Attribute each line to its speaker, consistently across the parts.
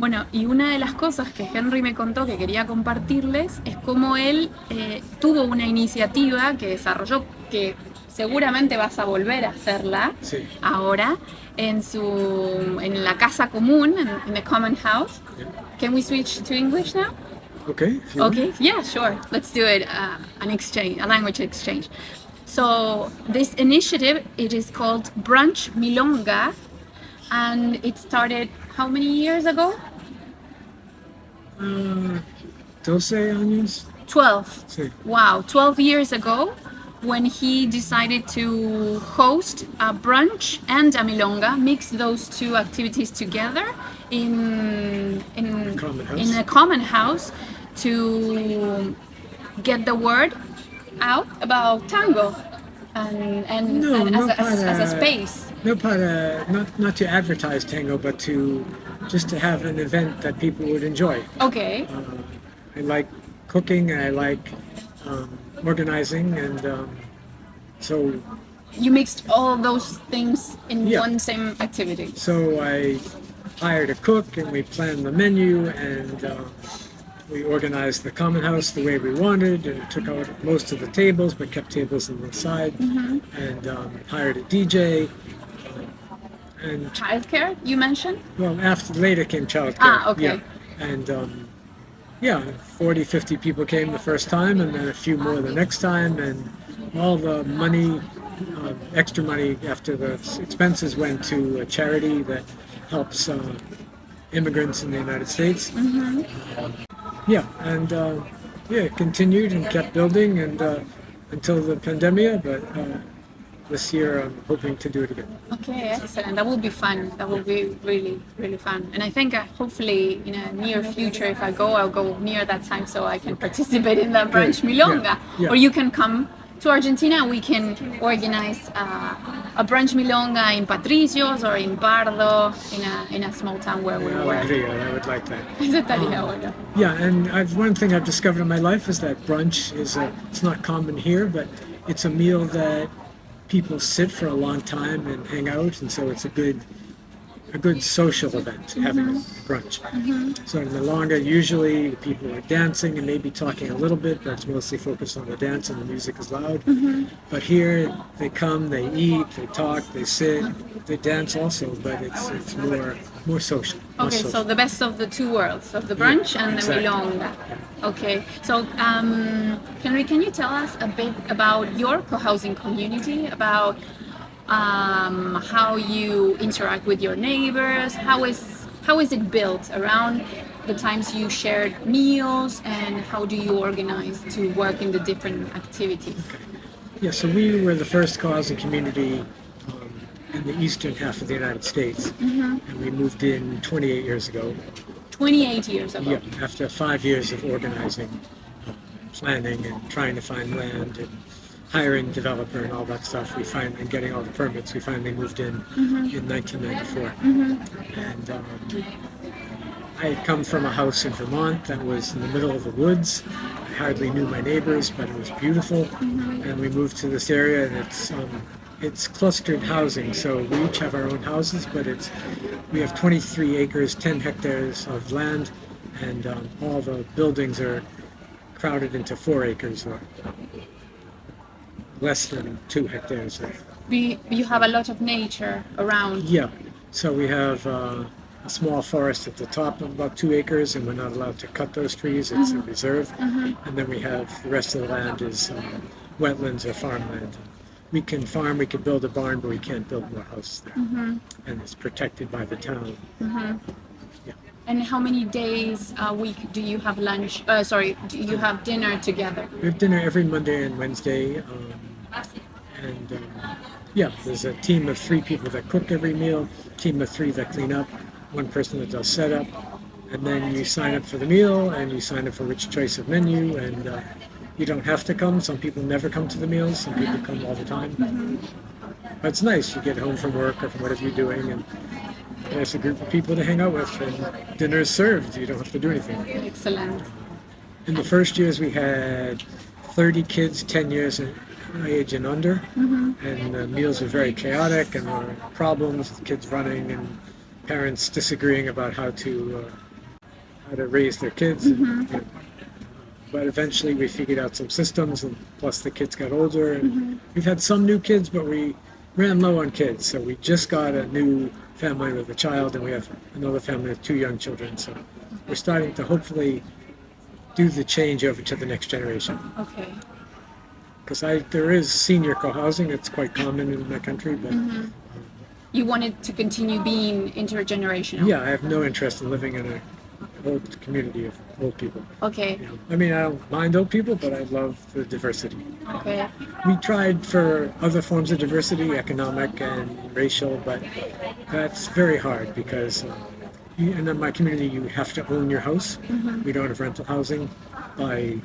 Speaker 1: Bueno, y una de las cosas que Henry me contó que quería compartirles es cómo él tuvo una iniciativa que desarrolló, que seguramente vas a volver a hacerla
Speaker 2: Sí.
Speaker 1: ahora, en la casa común, in the common house.
Speaker 2: Yeah.
Speaker 1: Can we switch to English now?
Speaker 2: Okay, if you
Speaker 1: Okay,
Speaker 2: want.
Speaker 1: yeah, sure. Let's do it. An exchange, a language exchange. So this initiative, it is called Brunch Milonga, and it started how many years ago?
Speaker 2: 12 años.
Speaker 1: 12.
Speaker 2: Sí.
Speaker 1: Wow, 12 years ago when he decided to host a brunch and a milonga, mix those two activities together
Speaker 2: Common house.
Speaker 1: in a common house to get the word out about tango and as a space.
Speaker 2: No, not to advertise tango, but just to have an event that people would enjoy.
Speaker 1: Okay.
Speaker 2: I like cooking, and I like organizing, and so
Speaker 1: You mixed all those things in
Speaker 2: Yeah.
Speaker 1: one same activity.
Speaker 2: so I hired a cook, and we planned the menu, and we organized the common house the way we wanted, and took out most of the tables, but kept tables on the side, and hired a DJ. And
Speaker 1: Childcare, you mentioned?
Speaker 2: well, after later came childcare.
Speaker 1: Ah, okay.
Speaker 2: Yeah. And 40, 50 people came the first time, and then a few more the next time, and all the money, extra money after the expenses went to a charity that helps immigrants in the United States. It continued and kept building and until the pandemic, but this year I'm hoping to do it again.
Speaker 1: Okay, excellent. That will be fun. That will be really, really fun. And I think hopefully in a near future, if I go, I'll go near that time so I can participate in the brunch
Speaker 2: Great.
Speaker 1: milonga.
Speaker 2: Yeah, yeah.
Speaker 1: Or you can come to Argentina and we can organize a brunch milonga in Patricios or in Pardo, in a small town where we work.
Speaker 2: Alegría, I would like that.
Speaker 1: Eso estaría bueno.
Speaker 2: Yeah, and one thing I've discovered in my life is that brunch it's not common here, but it's a meal that people sit for a long time and hang out, and so it's a good social event, having a brunch. So in Milonga, usually people are dancing and maybe talking a little bit, but it's mostly focused on the dance and the music is loud. But here, they come, they eat, they talk, they sit, they dance also, but it's more social. more
Speaker 1: Okay,
Speaker 2: social.
Speaker 1: so the best of the two worlds, of the brunch and
Speaker 2: exactly.
Speaker 1: the milonga. Okay, so Henry, can you tell us a bit about your co-housing community, about how you interact with your neighbors? How is it built around the times you shared meals, and how do you organize to work in the different activities?
Speaker 2: Yeah, so we were the first co-housing community in the eastern half of the United States, and we moved in 28 years ago.
Speaker 1: 28 years ago.
Speaker 2: Yeah, after 5 years of organizing, planning, and trying to find land and hiring developer and all that stuff, and getting all the permits, we finally moved in 1994. And I had come from a house in Vermont that was in the middle of the woods. I hardly knew my neighbors, but it was beautiful. And we moved to this area, and it's clustered housing, so we each have our own houses, but we have 23 acres, 10 hectares of land, and all the buildings are crowded into 4 acres or less than 2 hectares.
Speaker 1: You have a lot of nature around.
Speaker 2: Yeah, so we have a small forest at the top of about 2 acres, and we're not allowed to cut those trees. It's a reserve. And then we have the rest of the land is wetlands or farmland. We can farm, we can build a barn, but we can't build more houses there. And it's protected by the town.
Speaker 1: And how many days a week do you have lunch? Do you have dinner together?
Speaker 2: We have dinner every Monday and Wednesday. There's a team of 3 people that cook every meal, team of 3 that clean up, 1 person that does setup, and then you sign up for the meal and you sign up for which choice of menu, and you don't have to come. Some people never come to the meals, some people come all the time. But it's nice, you get home from work or from whatever you're doing, and there's a group of people to hang out with, and dinner is served, you don't have to do anything.
Speaker 1: Excellent.
Speaker 2: In the first years we had 30 kids, 10 years age and under, and the meals were very chaotic, and there were problems with kids running and parents disagreeing about how to how to raise their kids. And, you know, but eventually we figured out some systems, and plus the kids got older. And we've had some new kids, but we ran low on kids. So we just got a new family with a child, and we have another family with 2 young children. So we're starting to hopefully do the change over to the next generation.
Speaker 1: Okay.
Speaker 2: Because there is senior co-housing. It's quite common in my country, but
Speaker 1: You wanted to continue being intergenerational.
Speaker 2: yeah, I have no interest in living in an old community of old people.
Speaker 1: Okay.
Speaker 2: You know, I mean, I don't mind old people, but I love the diversity.
Speaker 1: Okay.
Speaker 2: We tried for other forms of diversity, economic and racial, but that's very hard because in my community you have to own your house. We don't have rental housing by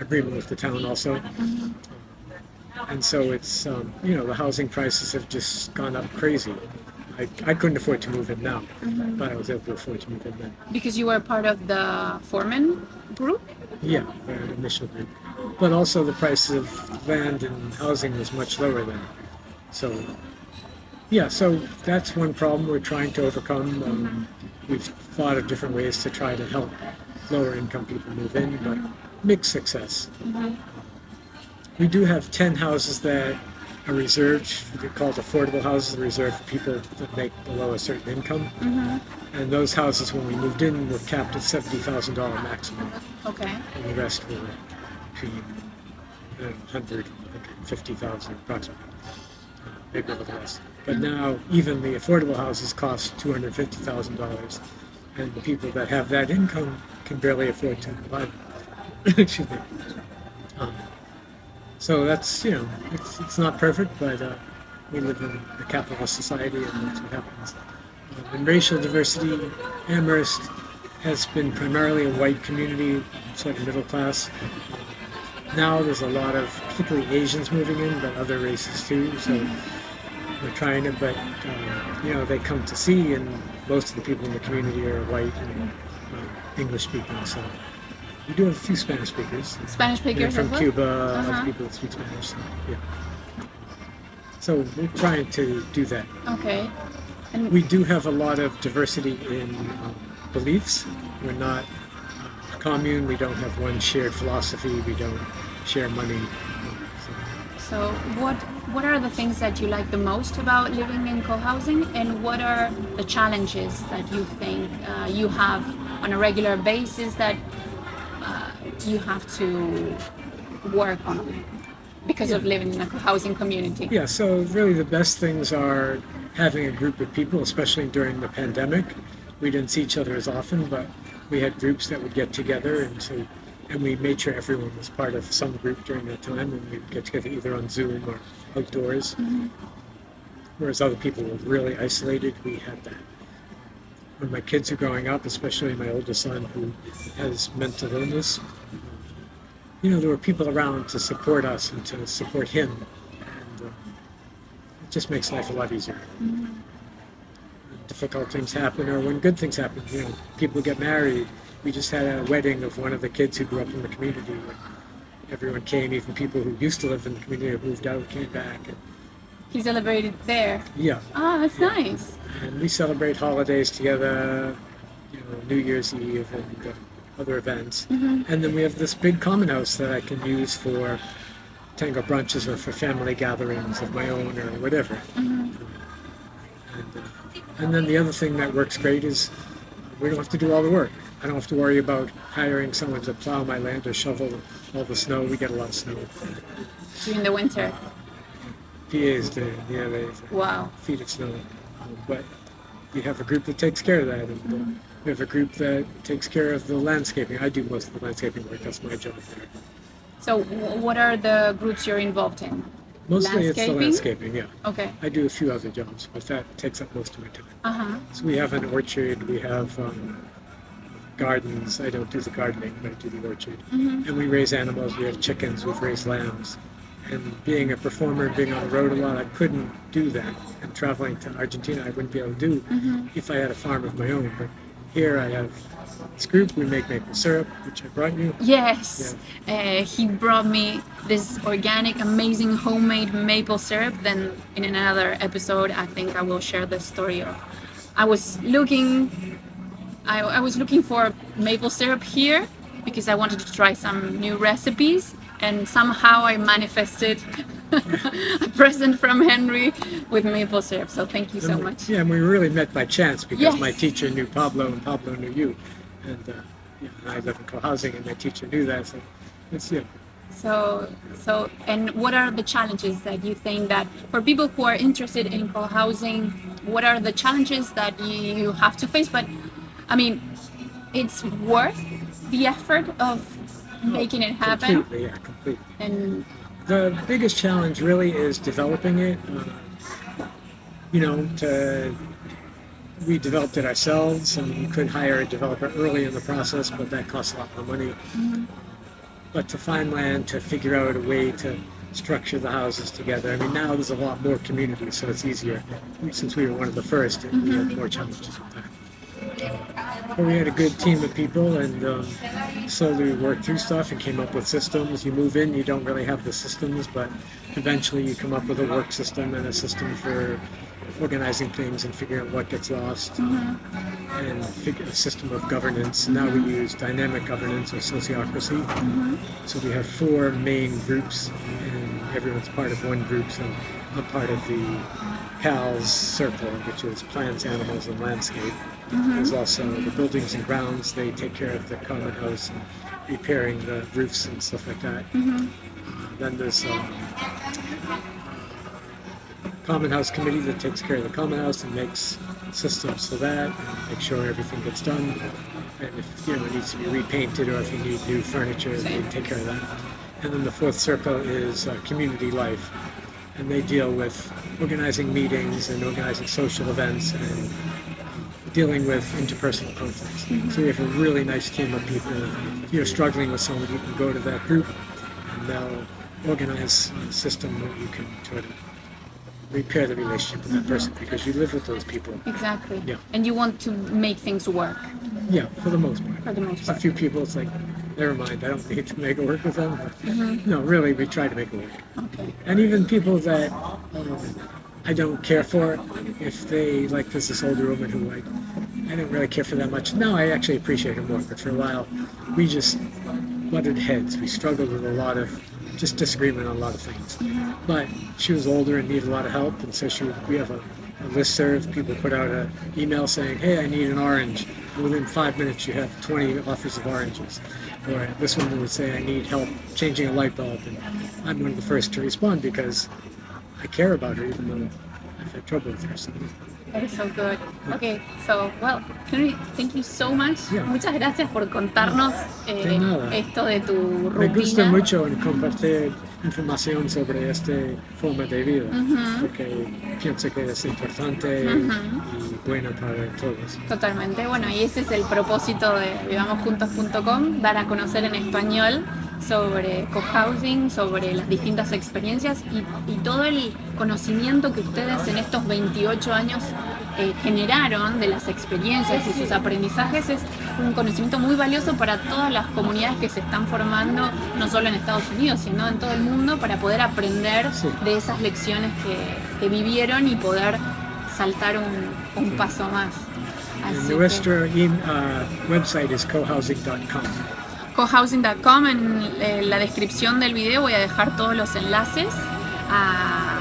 Speaker 2: agreement with the town also. And so it's, the housing prices have just gone up crazy. I couldn't afford to move in now, but I was able to afford to move in then.
Speaker 1: Because you were part of the Foreman group?
Speaker 2: Yeah, the initial group. But also the price of land and housing was much lower then. So, yeah, so that's one problem we're trying to overcome. We've thought of different ways to try to help lower income people move in, but mixed success. We do have 10 houses that are reserved, they're called affordable houses, reserved for people that make below a certain income. And those houses, when we moved in, were capped at $70,000 maximum.
Speaker 1: Okay.
Speaker 2: And the rest were between 100 150,000 approximately, maybe a little less. But now even the affordable houses cost $250,000, and the people that have that income can barely afford to buy them. Excuse me. So that's, it's not perfect, but we live in a capitalist society, and that's what happens. In racial diversity, Amherst has been primarily a white community, sort of middle class. Now there's a lot of, particularly Asians moving in, but other races too. So we're trying to, but they come to see, and most of the people in the community are white and English speaking. So we do have a few Spanish speakers.
Speaker 1: Spanish speakers
Speaker 2: from
Speaker 1: as well?
Speaker 2: Cuba, other people that speak Spanish. So, yeah. So we're trying to do that.
Speaker 1: Okay. And
Speaker 2: We do have a lot of diversity in beliefs. We're not a commune. We don't have one shared philosophy. We don't share money.
Speaker 1: so what are the things that you like the most about living in co-housing, and what are the challenges that you think you have on a regular basis that you have to work on because of living in a housing community?
Speaker 2: Yeah, so really the best things are having a group of people, especially during the pandemic. We didn't see each other as often, but we had groups that would get together, and we made sure everyone was part of some group during that time, and we'd get together either on Zoom or outdoors. Whereas other people were really isolated, we had that. When my kids are growing up, especially my oldest son who has mental illness, there were people around to support us and to support him, and it just makes life a lot easier. When difficult things happen, or when good things happen, people get married. We just had a wedding of one of the kids who grew up in the community. Everyone came, even people who used to live in the community who moved out came back. And,
Speaker 1: He celebrated there.
Speaker 2: yeah,
Speaker 1: Ah, that's nice.
Speaker 2: and we celebrate holidays together, New Year's Eve and other events. And then we have this big common house that I can use for tango brunches or for family gatherings of my own or whatever. And then the other thing that works great is we don't have to do all the work. I don't have to worry about hiring someone to plow my land or shovel all the snow. We get a lot of snow.
Speaker 1: During the winter.
Speaker 2: PAs do, they
Speaker 1: Wow.
Speaker 2: feet of snow. But we have a group that takes care of that. And we have a group that takes care of the landscaping. I do most of the landscaping work. That's my job there.
Speaker 1: So what are the groups you're involved in?
Speaker 2: Mostly it's the landscaping, yeah.
Speaker 1: Okay.
Speaker 2: I do a few other jobs, but that takes up most of my time.
Speaker 1: Uh-huh.
Speaker 2: So we have an orchard, we have gardens. I don't do the gardening, but I do the orchard. And we raise animals. We have chickens, we've raised lambs. And being a performer, being on the road a lot, I couldn't do that. And traveling to Argentina, I wouldn't be able to do if I had a farm of my own. But here I have this group. We make maple syrup, which I brought you.
Speaker 1: Yes. He brought me this organic, amazing homemade maple syrup. Then in another episode, I think I will share the story of I was looking I was looking for maple syrup here because I wanted to try some new recipes, and somehow I manifested a present from Henry with maple syrup. So thank you so much.
Speaker 2: Yeah, and we really met by chance because
Speaker 1: Yes.
Speaker 2: my teacher knew Pablo and Pablo knew you. And yeah, and I live in co-housing and my teacher knew that. So it's, yeah.
Speaker 1: So, and what are the challenges that you think that for people who are interested in co-housing, what are the challenges that you have to face? But I mean, it's worth the effort of making it happen.
Speaker 2: Completely, yeah, completely.
Speaker 1: And
Speaker 2: The biggest challenge really is developing it. We developed it ourselves, and you could hire a developer early in the process, but that costs a lot more money. But to find land, to figure out a way to structure the houses together. I mean, now there's a lot more community, so it's easier. Since we were one of the first, we had more challenges with that. But we had a good team of people, and slowly we worked through stuff and came up with systems. You move in, you don't really have the systems, but eventually you come up with a work system and a system for organizing things and figuring out what gets lost, and a system of governance. Now we use dynamic governance or sociocracy. So we have 4 main groups, and everyone's part of one group. So I'm part of the PALS circle, which is plants, animals, and landscape. There's also the buildings and grounds. They take care of the common house and repairing the roofs and stuff like that. Then there's Common House Committee that takes care of the Common House and makes systems for that and make sure everything gets done. And if it needs to be repainted or if you need new furniture, they take care of that. And then the 4th circle is community life, and they deal with organizing meetings and organizing social events and dealing with interpersonal conflicts. So we have a really nice team of people. If you're struggling with someone, you can go to that group and they'll organize a system where you can try to repair the relationship with that person because you live with those people.
Speaker 1: exactly.
Speaker 2: Yeah.
Speaker 1: And you want to make things work
Speaker 2: Yeah, for the most part.
Speaker 1: for the most
Speaker 2: Just a
Speaker 1: part.
Speaker 2: few people, it's like, never mind, I don't need to make it work with them. But no, really, we try to make it work.
Speaker 1: Okay.
Speaker 2: And even people that I don't care for, if they, like there's this older woman who I didn't really care for that much. Now I actually appreciate her more, but for a while we just butted heads. We struggled with a lot of just disagreement on a lot of things. But she was older and needed a lot of help, and so we have a listserv. People put out an email saying, hey, I need an orange. And within 5 minutes you have 20 offers of oranges. Or this woman would say, I need help changing a light bulb, and I'm one of the first to respond because I care about her, even though I've had trouble with her. So,
Speaker 1: That is so good. Okay, so, well, Henry, thank you so much.
Speaker 2: Yeah.
Speaker 1: Muchas gracias por contarnos
Speaker 2: De nada.
Speaker 1: esto de tu
Speaker 2: me gusta
Speaker 1: rutina.
Speaker 2: mucho en compartir información sobre esta forma de vida, porque pienso que es importante y bueno para todos.
Speaker 1: Totalmente, bueno, y ese es el propósito de vivamosjuntos.com, dar a conocer en español sobre cohousing, sobre las distintas experiencias y todo el conocimiento que ustedes en estos 28 años generaron de las experiencias y sus aprendizajes. Es un conocimiento muy valioso para todas las comunidades que se están formando, no solo en Estados Unidos, sino en todo el mundo, para poder aprender
Speaker 2: Sí.
Speaker 1: de esas lecciones que vivieron y poder saltar un paso más. Así que-
Speaker 2: Nuestro website es cohousing.com.
Speaker 1: cohousing.com. En la descripción del video voy a dejar todos los enlaces a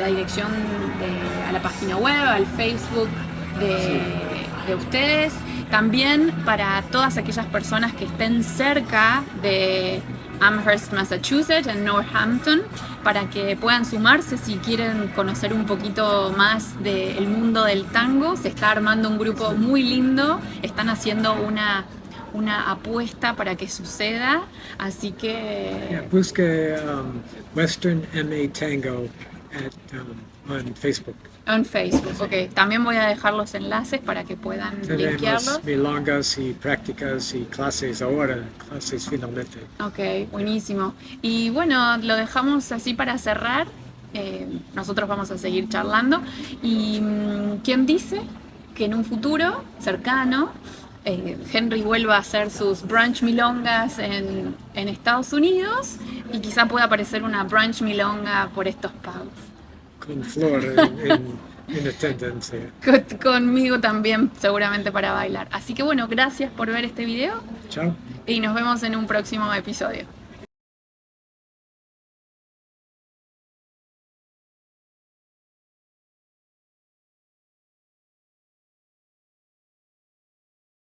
Speaker 1: la dirección a la página web, al Facebook de ustedes. También para todas aquellas personas que estén cerca de Amherst, Massachusetts, en Northampton, para que puedan sumarse si quieren conocer un poquito más del mundo del tango. Se está armando un grupo muy lindo, están haciendo una apuesta para que suceda, así que
Speaker 2: Busque Western MA Tango on Facebook.
Speaker 1: en Facebook, ok. También voy a dejar los enlaces para que puedan linkearlos.
Speaker 2: Tenemos milongas y prácticas y clases ahora, clases finalmente.
Speaker 1: Ok, buenísimo. Y bueno, lo dejamos así para cerrar. Nosotros vamos a seguir charlando. Y ¿quién dice que en un futuro cercano Henry vuelva a hacer sus brunch milongas en Estados Unidos y quizá pueda aparecer una brunch milonga por estos pubs?
Speaker 2: Con Flor en in attendance here.
Speaker 1: Conmigo también, seguramente para bailar. Así que bueno, gracias por ver este video
Speaker 2: Ciao.
Speaker 1: y nos vemos en un próximo episodio.